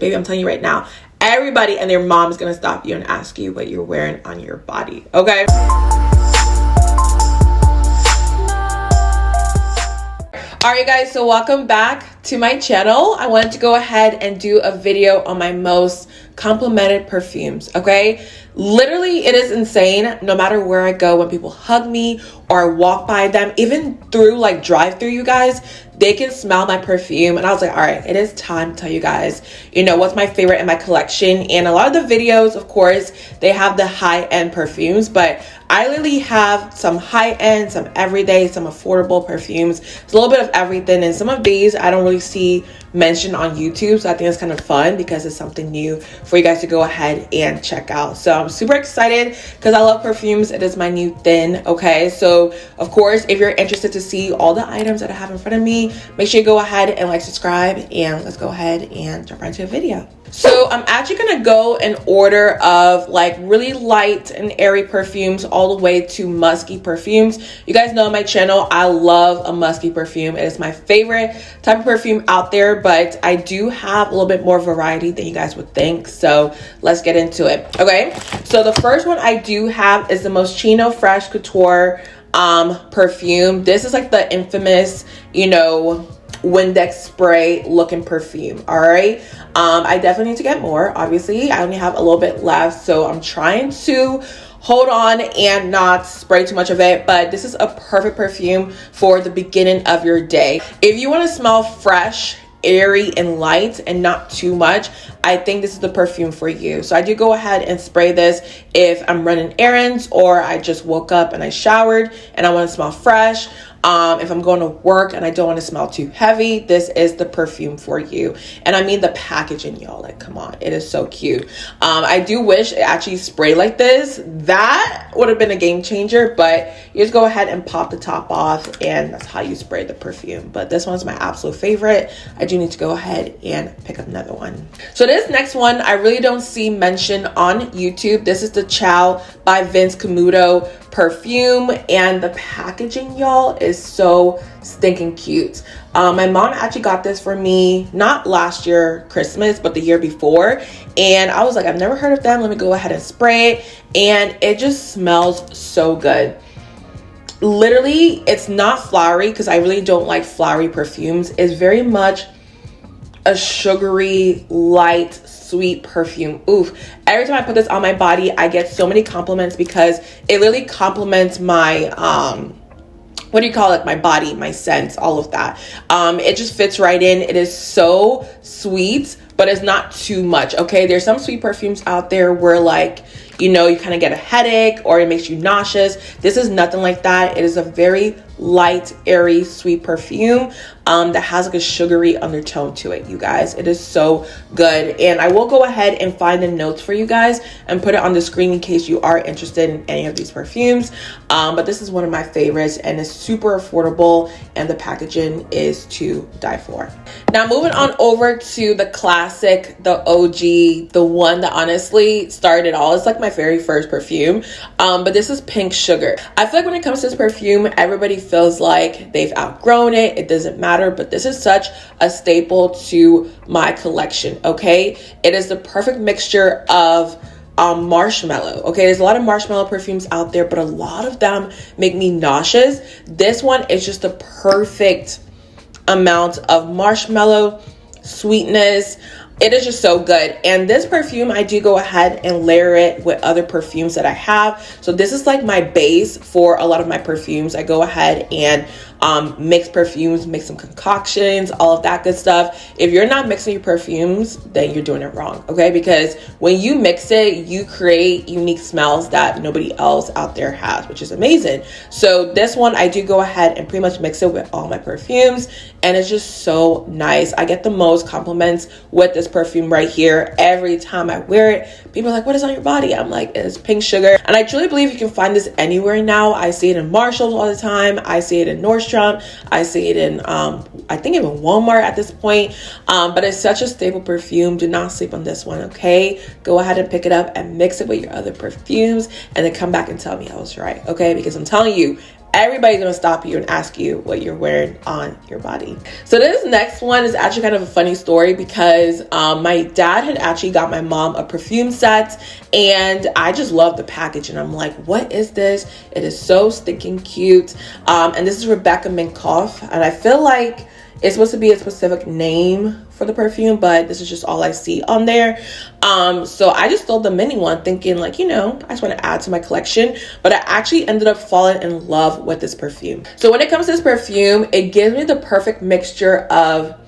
Baby, I'm telling you right now, everybody and their mom is gonna stop you and ask you what you're wearing on your body, okay? All right, guys, so welcome back to my channel. I wanted to go ahead and do a video on my most complimented perfumes, okay? Literally, it is insane. No matter where I go, when people hug me or I walk by them, even through like drive-through, you guys, they can smell my perfume. And I was like, all right, it is time to tell you guys, you know, what's my favorite in my collection. And a lot of the videos, of course, they have the high-end perfumes, but I literally have some high-end, some everyday, some affordable perfumes. It's a little bit of everything. And some of these I don't really see mentioned on YouTube. So I think it's kind of fun because it's something new for you guys to go ahead and check out. So I'm super excited because I love perfumes. It is my new thing, okay? So of course, if you're interested to see all the items that I have in front of me, make sure you go ahead and like, subscribe, and let's go ahead and jump right into a video. So I'm actually gonna go in order of like really light and airy perfumes all the way to musky perfumes. You guys know on my channel, I love a musky perfume. It is my favorite type of perfume out there, but I do have a little bit more variety than you guys would think. So let's get into it, okay? So the first one I do have is the Moschino Fresh Couture perfume. This is like the infamous, you know, Windex spray looking perfume. All right, I definitely need to get more. Obviously, I only have a little bit left, so I'm trying to hold on and not spray too much of it, but this is a perfect perfume for the beginning of your day. If you want to smell fresh, airy, and light and not too much, I think this is the perfume for you. So I do go ahead and spray this if I'm running errands or I just woke up and I showered and I want to smell fresh. If I'm going to work and I don't want to smell too heavy, this is the perfume for you. And I mean the packaging, y'all, like, come on, it is so cute. I do wish it actually sprayed like this. That would have been a game changer, but you just go ahead and pop the top off and that's how you spray the perfume. But this one's my absolute favorite. I do need to go ahead and pick up another one. So this next one, I really don't see mentioned on YouTube. This is the Ciao by Vince Camuto perfume, and the packaging, y'all, is so stinking cute. My mom actually got this for me not last year Christmas, but the year before, and I was like, I've never heard of them, let me go ahead and spray it, and it just smells so good. Literally, it's not flowery because I really don't like flowery perfumes. It's very much a sugary, light, sweet perfume. Oof. Every time I put this on my body, I get so many compliments because it really complements my what do you call it, my body, my scents, all of that. It just fits right in. It is so sweet, but it's not too much, okay? There's some sweet perfumes out there where, like, you know, you kind of get a headache or it makes you nauseous. This is nothing like that. It is a very light, airy, sweet perfume that has like a sugary undertone to it, you guys. It is so good. And I will go ahead and find the notes for you guys and put it on the screen in case you are interested in any of these perfumes. But this is one of my favorites and it's super affordable and the packaging is to die for. Now moving on over to the classic, the OG, the one that honestly started it all. It's like my very first perfume, but this is Pink Sugar. I feel like when it comes to this perfume, everybody feels like they've outgrown it. It doesn't matter, but this is such a staple to my collection, okay? It is the perfect mixture of marshmallow, okay? There's a lot of marshmallow perfumes out there, but a lot of them make me nauseous. This one is just the perfect amount of marshmallow, sweetness. It is just so good. And this perfume, I do go ahead and layer it with other perfumes that I have. So this is like my base for a lot of my perfumes. I go ahead and mix perfumes, make some concoctions, all of that good stuff. If you're not mixing your perfumes, then you're doing it wrong, okay? Because when you mix it, you create unique smells that nobody else out there has, which is amazing. So this one, I do go ahead and pretty much mix it with all my perfumes, and it's just so nice. I get the most compliments with this perfume right here. Every time I wear it, people are like, what is on your body? I'm like, it's Pink Sugar. And I truly believe you can find this anywhere now. I see it in Marshalls all the time. I see it in Nordstrom. I see it in, I think even Walmart at this point. But it's such a staple perfume. Do not sleep on this one, okay? Go ahead and pick it up and mix it with your other perfumes and then come back and tell me I was right, okay? Because I'm telling you, everybody's gonna stop you and ask you what you're wearing on your body. So this next one is actually kind of a funny story because my dad had actually got my mom a perfume set, and I just love the package, and I'm like, what is this? It is so stinking cute. And this is Rebecca Minkoff, and I feel like it's supposed to be a specific name for the perfume, but this is just all I see on there. So I just stole the mini one thinking like, you know, I just want to add to my collection, but I actually ended up falling in love with this perfume. So when it comes to this perfume, it gives me the perfect mixture of,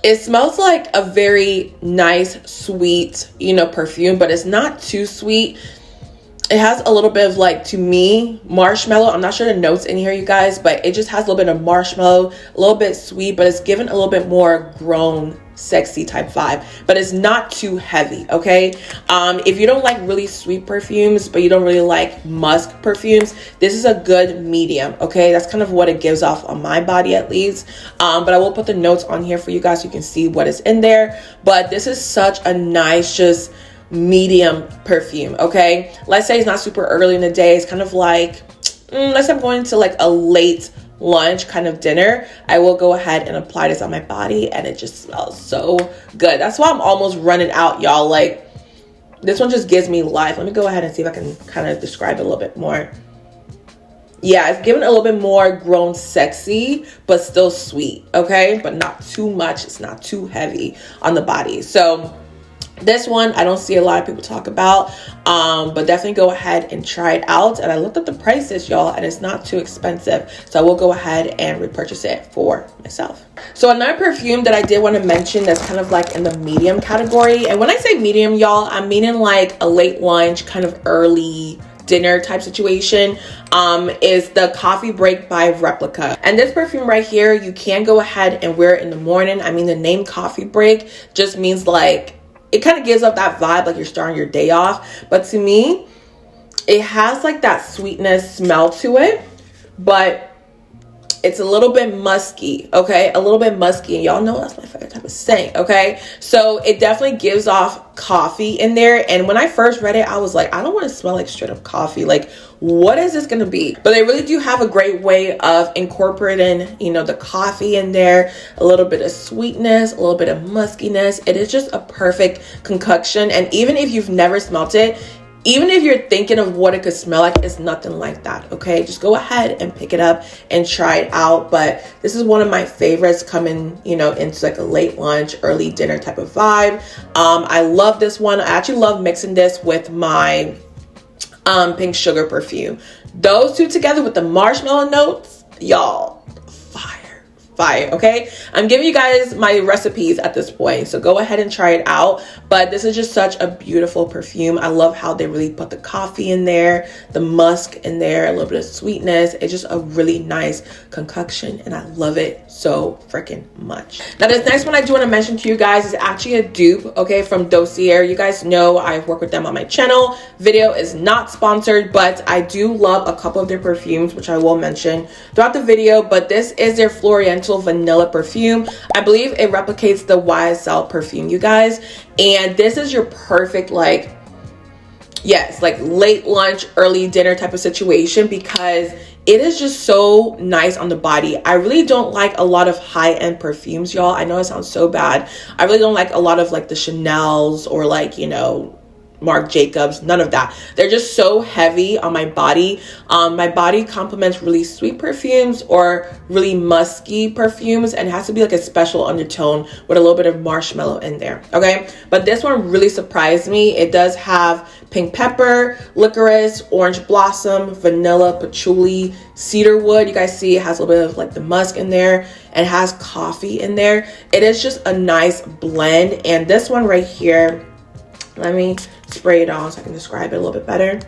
it smells like a very nice, sweet, you know, perfume, but it's not too sweet. It has a little bit of, like, to me, marshmallow. I'm not sure the notes in here, you guys, but it just has a little bit of marshmallow, a little bit sweet, but it's given a little bit more grown, sexy type vibe, but it's not too heavy, okay? If you don't like really sweet perfumes, but you don't really like musk perfumes, this is a good medium, okay? That's kind of what it gives off on my body, at least. But I will put the notes on here for you guys so you can see what is in there. But this is such a nice, just medium perfume, okay? Let's say it's not super early in the day. It's kind of like, let's say I'm going to like a late lunch kind of dinner. I will go ahead and apply this on my body, and it just smells so good. That's why I'm almost running out, y'all. Like, this one just gives me life. Let me go ahead and see if I can kind of describe it a little bit more. Yeah, it's given a little bit more grown sexy, but still sweet, okay? But not too much. It's not too heavy on the body. So this one, I don't see a lot of people talk about, but definitely go ahead and try it out. And I looked at the prices, y'all, and it's not too expensive. So I will go ahead and repurchase it for myself. So another perfume that I did want to mention that's kind of like in the medium category. And when I say medium, y'all, I'm meaning like a late lunch, kind of early dinner type situation, is the Coffee Break by Replica. And this perfume right here, you can go ahead and wear it in the morning. I mean, the name Coffee Break just means like, it kind of gives up that vibe like you're starting your day off. But to me, it has like that sweetness smell to it, but it's a little bit musky, okay? A little bit musky, and y'all know that's my favorite type of scent, okay? So it definitely gives off coffee in there. And when I first read it, I was like, I don't want to smell like straight up coffee. Like, what is this going to be? But they really do have a great way of incorporating, you know, the coffee in there, a little bit of sweetness, a little bit of muskiness. It is just a perfect concoction. And even if you've never smelt it, even if you're thinking of what it could smell like, it's nothing like that, okay? Just go ahead and pick it up and try it out. But this is one of my favorites coming, you know, into like a late lunch, early dinner type of vibe. I love this one. I actually love mixing this with my Pink Sugar perfume. Those two together with the marshmallow notes, y'all, fire, okay? I'm giving you guys my recipes at this point, so go ahead and try it out. But this is just such a beautiful perfume. I love how they really put the coffee in there, the musk in there, a little bit of sweetness. It's just a really nice concoction, and I love it so freaking much. Now, this next one I do want to mention to you guys is actually a dupe, okay, from Dossier. You guys know I've worked with them on my channel. Video is not sponsored, but I do love a couple of their perfumes, which I will mention throughout the video. But this is their Floriental vanilla perfume. I believe it replicates the YSL perfume, you guys. And this is your perfect, like, yes, like late lunch, early dinner type of situation, because it is just so nice on the body. I really don't like a lot of high-end perfumes, y'all. I know it sounds so bad. I really don't like a lot of like the Chanel's or like, you know, Marc Jacobs, none of that. They're just so heavy on my body. My body complements really sweet perfumes or really musky perfumes, and it has to be like a special undertone with a little bit of marshmallow in there, okay? But this one really surprised me. It does have pink pepper, licorice, orange blossom, vanilla, patchouli, cedarwood. You guys see it has a little bit of like the musk in there, and it has coffee in there. It is just a nice blend. And this one right here, let me spray it on so I can describe it a little bit better.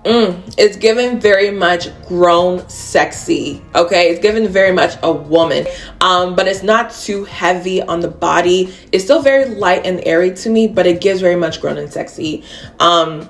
It's given very much grown sexy, okay? It's given very much a woman, but it's not too heavy on the body. It's still very light and airy to me, but it gives very much grown and sexy. And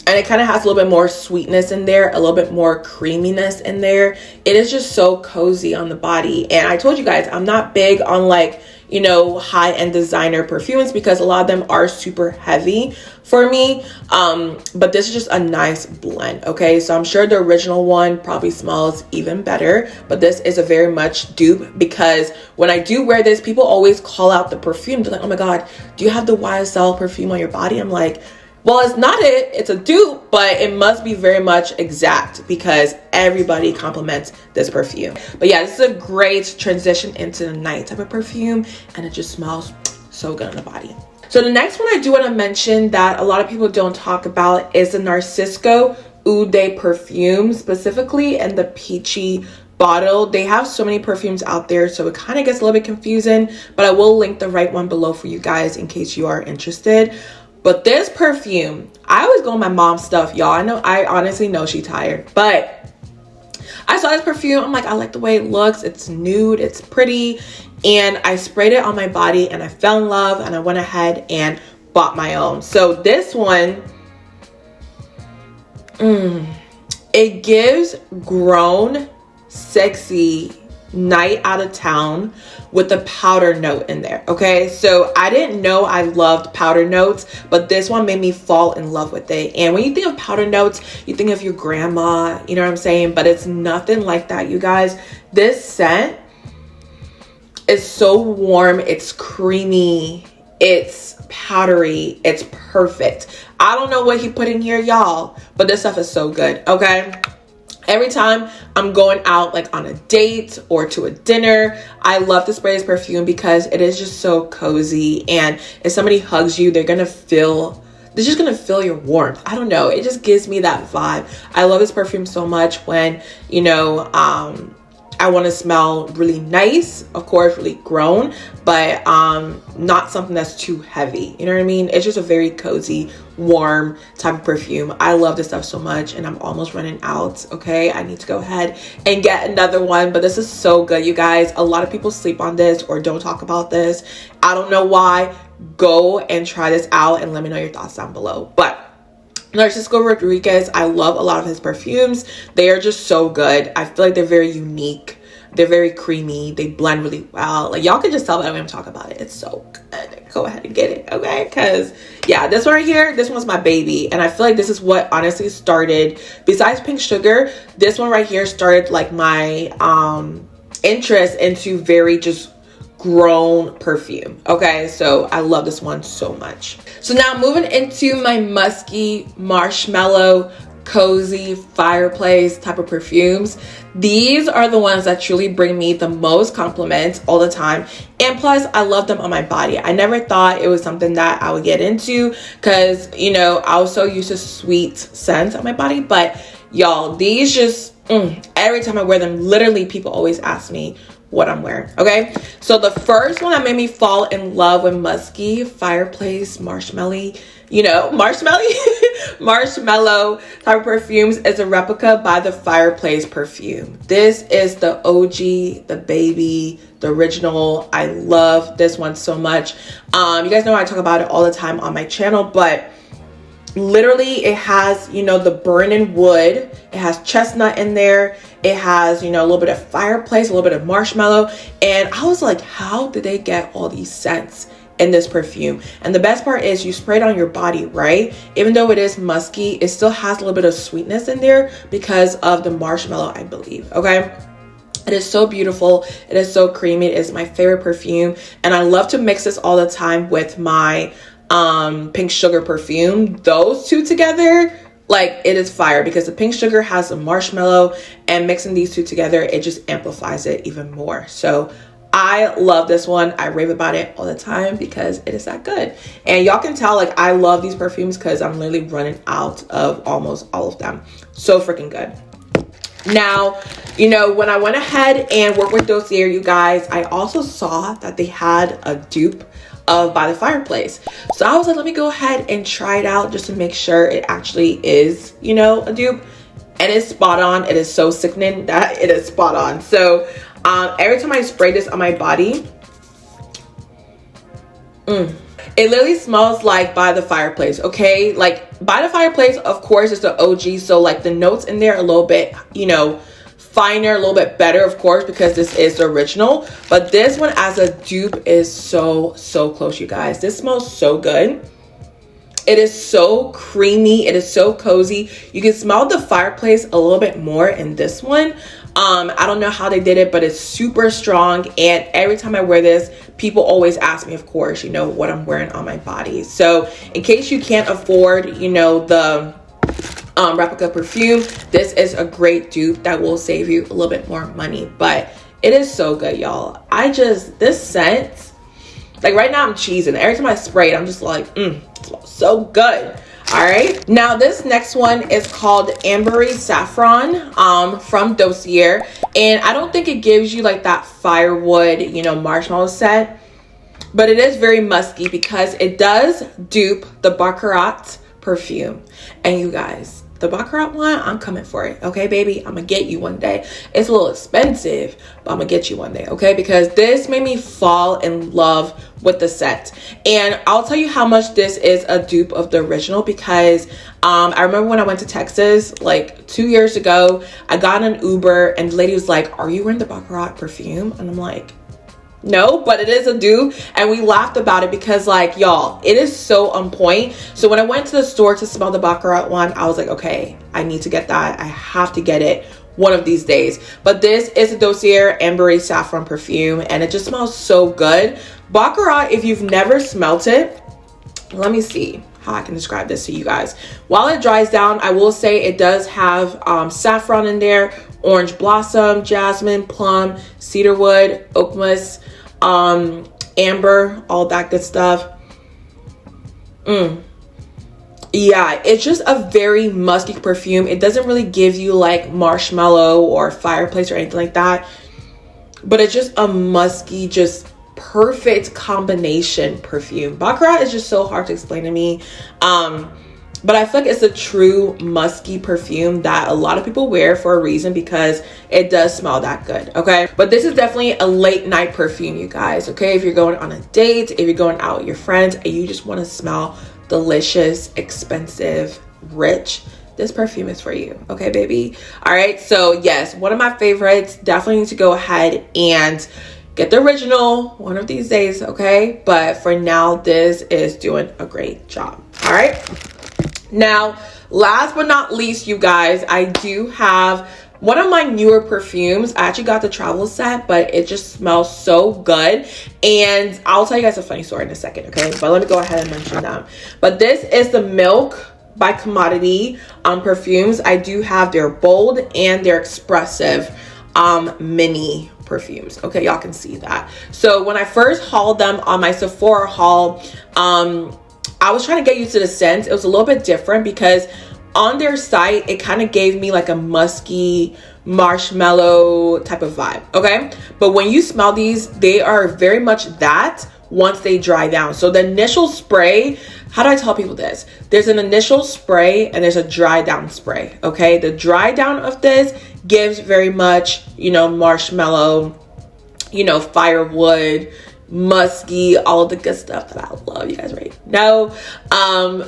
it kind of has a little bit more sweetness in there, a little bit more creaminess in there. It is just so cozy on the body. And I told you guys, I'm not big on like, you know, high-end designer perfumes because a lot of them are super heavy for me. But this is just a nice blend, okay? So I'm sure the original one probably smells even better, but this is a very much dupe because when I do wear this, people always call out the perfume. They're like, oh my God, do you have the YSL perfume on your body? I'm like, well, it's not it. It's a dupe, but it must be very much exact because everybody compliments this perfume. But yeah, this is a great transition into the night type of perfume, and it just smells so good on the body. So the next one I do want to mention that a lot of people don't talk about is the Narcisco Eau de Perfume, specifically in the peachy bottle. They have so many perfumes out there, so it kind of gets a little bit confusing, but I will link the right one below for you guys in case you are interested. But this perfume, I always go on my mom's stuff, y'all. I honestly know she's tired, but I saw this perfume. I'm like, I like the way it looks. It's nude, it's pretty. And I sprayed it on my body and I fell in love and I went ahead and bought my own. So this one, it gives grown, sexy, night out of town with a powder note in there, okay? So I didn't know I loved powder notes, but this one made me fall in love with it. And when you think of powder notes, you think of your grandma, you know what I'm saying? But it's nothing like that, you guys. This scent is so warm, it's creamy, it's powdery, it's perfect. I don't know what he put in here, y'all, but this stuff is so good, okay? Every time I'm going out like on a date or to a dinner, I love to spray this perfume because it is just so cozy. And if somebody hugs you, they're just gonna feel your warmth. I don't know. It just gives me that vibe. I love this perfume so much when, you know, I want to smell really nice, of course, really grown, but not something that's too heavy. You know what I mean? It's just a very cozy, warm type of perfume. I love this stuff so much, and I'm almost running out. Okay, I need to go ahead and get another one, but this is so good, you guys. A lot of people sleep on this or don't talk about this. I don't know why. Go and try this out and let me know your thoughts down below. But Narcisco Rodriguez, I love a lot of his perfumes. They are just so good. I feel like they're very unique. They're very creamy. They blend really well. Like, y'all can just tell by the way I'm talking about it. It's so good. Go ahead and get it, okay? Because, yeah, this one right here, this one's my baby. And I feel like this is what honestly started, besides Pink Sugar, this one right here started, like, my interest into very just grown perfume, okay? So I love this one so much. So now moving into my musky, marshmallow, cozy, fireplace type of perfumes. These are the ones that truly bring me the most compliments all the time. And plus, I love them on my body. I never thought it was something that I would get into because, you know, I was so used to sweet scents on my body. But y'all, these just, every time I wear them, literally people always ask me what I'm wearing, okay? So the first one that made me fall in love with musky, fireplace, marshmallow type of perfumes is a replica by the Fireplace perfume. This is the OG, the baby, the original. I love this one so much. You guys know I talk about it all the time on my channel, but literally it has, you know, the burning wood. It has chestnut in there. It has, you know, a little bit of fireplace, a little bit of marshmallow. And I was like, how did they get all these scents in this perfume? And the best part is you spray it on your body, right? Even though it is musky, it still has a little bit of sweetness in there because of the marshmallow, I believe, okay? It is so beautiful. It is so creamy. It is my favorite perfume. And I love to mix this all the time with my Pink Sugar perfume. Those two together, like, it is fire because the Pink Sugar has a marshmallow, and mixing these two together, it just amplifies it even more. So I love this one. I rave about it all the time because it is that good. And y'all can tell, like, I love these perfumes because I'm literally running out of almost all of them. So freaking good. Now, you know, when I went ahead and worked with Dossier, you guys, I also saw that they had a dupe of By the Fireplace. So I was like, let me go ahead and try it out just to make sure it actually is, you know, a dupe. And it's spot on. It is so sickening that it is spot on. So every time I spray this on my body, it literally smells like By the Fireplace, okay? Like, By the Fireplace, of course, is the OG. So, like, the notes in there are a little bit, you know, finer, a little bit better, of course, because this is the original. But this one as a dupe is so close, you guys. This smells so good. It is so creamy. It is so cozy. You can smell the fireplace a little bit more in this one. I don't know how they did it, but it's super strong. And every time I wear this, people always ask me, of course, you know, what I'm wearing on my body. So in case you can't afford, you know, the replica perfume, this is a great dupe that will save you a little bit more money. But it is so good, y'all. This scent, like right now I'm cheesing. Every time I spray it, I'm just like, it smells so good. All right, now this next one is called Ambery Saffron from Dossier, and I don't think it gives you like that firewood, you know, marshmallow scent, but it is very musky because it does dupe the Baccarat perfume. And you guys, the Baccarat one, I'm coming for it, okay, baby? I'm gonna get you one day. It's a little expensive, but I'm gonna get you one day, okay? Because this made me fall in love with the scent. And I'll tell you how much this is a dupe of the original, because I remember when I went to Texas like 2 years ago, I got an Uber and the lady was like, "Are you wearing the Baccarat perfume?" And I'm like, no, but it is a dupe. And we laughed about it because, like, y'all, it is so on point. So when I went to the store to smell the Baccarat one, I was like, okay, I need to get that. I have to get it one of these days. But this is a Dossier Ambery Saffron perfume, and it just smells so good. Baccarat, if you've never smelt it, let me see how I can describe this to you guys. While it dries down, I will say it does have saffron in there, orange blossom, jasmine, plum, cedarwood, oak musk, amber, all that good stuff. Yeah, it's just a very musky perfume. It doesn't really give you like marshmallow or fireplace or anything like that, but it's just a musky, just perfect combination perfume. Baccarat is just so hard to explain to me, but I feel like it's a true musky perfume that a lot of people wear for a reason, because it does smell that good, okay? But this is definitely a late night perfume, you guys, okay? If you're going on a date, if you're going out with your friends and you just want to smell delicious, expensive, rich, this perfume is for you, okay, baby? All right, so yes, one of my favorites. Definitely need to go ahead and get the original one of these days, okay? But for now, this is doing a great job. All right, now last but not least, you guys, I do have one of my newer perfumes. I actually got the travel set, but it just smells so good. And I'll tell you guys a funny story in a second, okay? But let me go ahead and mention them. But this is the Milk by Commodity perfumes. I do have their bold and their expressive mini perfumes, okay? Y'all can see that. So when I first hauled them on my Sephora haul, I was trying to get used to the scent. It was a little bit different because on their site, it kind of gave me like a musky marshmallow type of vibe, okay? But when you smell these, they are very much that once they dry down. So the initial spray, how do I tell people this? There's an initial spray and there's a dry down spray, okay? The dry down of this gives very much, you know, marshmallow, you know, firewood, musky, all the good stuff that I love. You guys already know.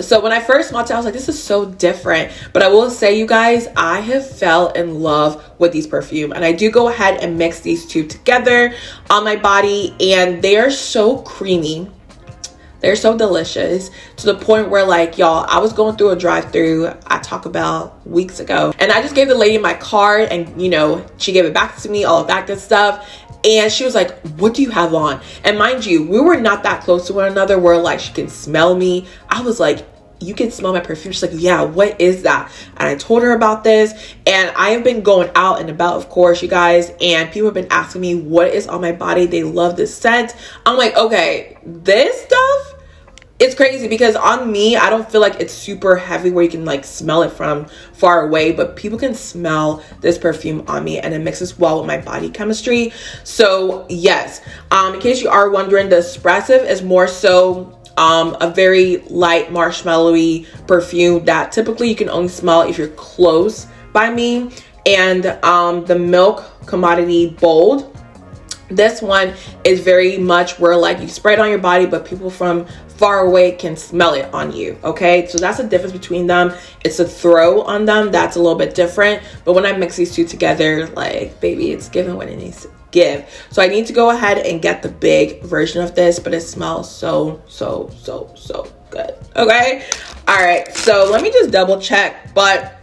So when I first smelled it, I was like, this is so different. But I will say, you guys, I have fell in love with these perfume, and I do go ahead and mix these two together on my body, and they are so creamy. They're so delicious, to the point where, like, y'all, I was going through a drive-through I talked about weeks ago, and I just gave the lady my card, and, you know, she gave it back to me, all of that good stuff. And she was like, what do you have on? And mind you, we were not that close to one another where, like, she can smell me. I was like, you can smell my perfume. She's like, yeah, what is that? And I told her about this, and I have been going out and about, of course, you guys, and people have been asking me what is on my body. They love this scent. I'm like, okay, this stuff, it's crazy, because on me, I don't feel like it's super heavy where you can like smell it from far away, but people can smell this perfume on me, and it mixes well with my body chemistry. So yes, in case you are wondering, the expressive is more so a very light marshmallowy perfume that typically you can only smell if you're close by me. And the Milk Commodity Bold, This one is very much where like you spray it on your body, but people from far away can smell it on you. Okay, so that's the difference between them. It's a throw on them that's a little bit different, but when I mix these two together, like, baby, it's giving what it needs to give. So I need to go ahead and get the big version of this, but it smells so good. Okay, all right, so let me just double check, but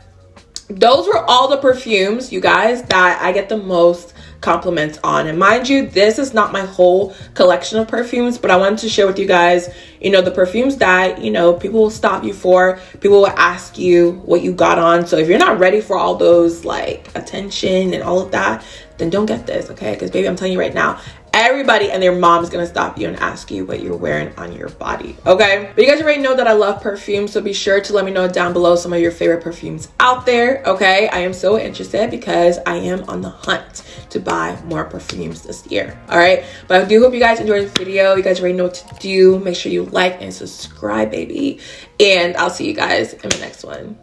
those were all the perfumes, you guys, that I get the most compliments on. And mind you, this is not my whole collection of perfumes, but I wanted to share with you guys, you know, the perfumes that, you know, people will stop you for, people will ask you what you got on. So if you're not ready for all those like attention and all of that, then don't get this, okay? Because baby, I'm telling you right now, everybody and their mom is gonna stop you and ask you what you're wearing on your body, okay? But you guys already know that I love perfume, so be sure to let me know down below some of your favorite perfumes out there, okay? I am so interested because I am on the hunt to buy more perfumes this year, all right? But I do hope you guys enjoyed this video. You guys already know what to do. Make sure you like and subscribe, baby. And I'll see you guys in the next one.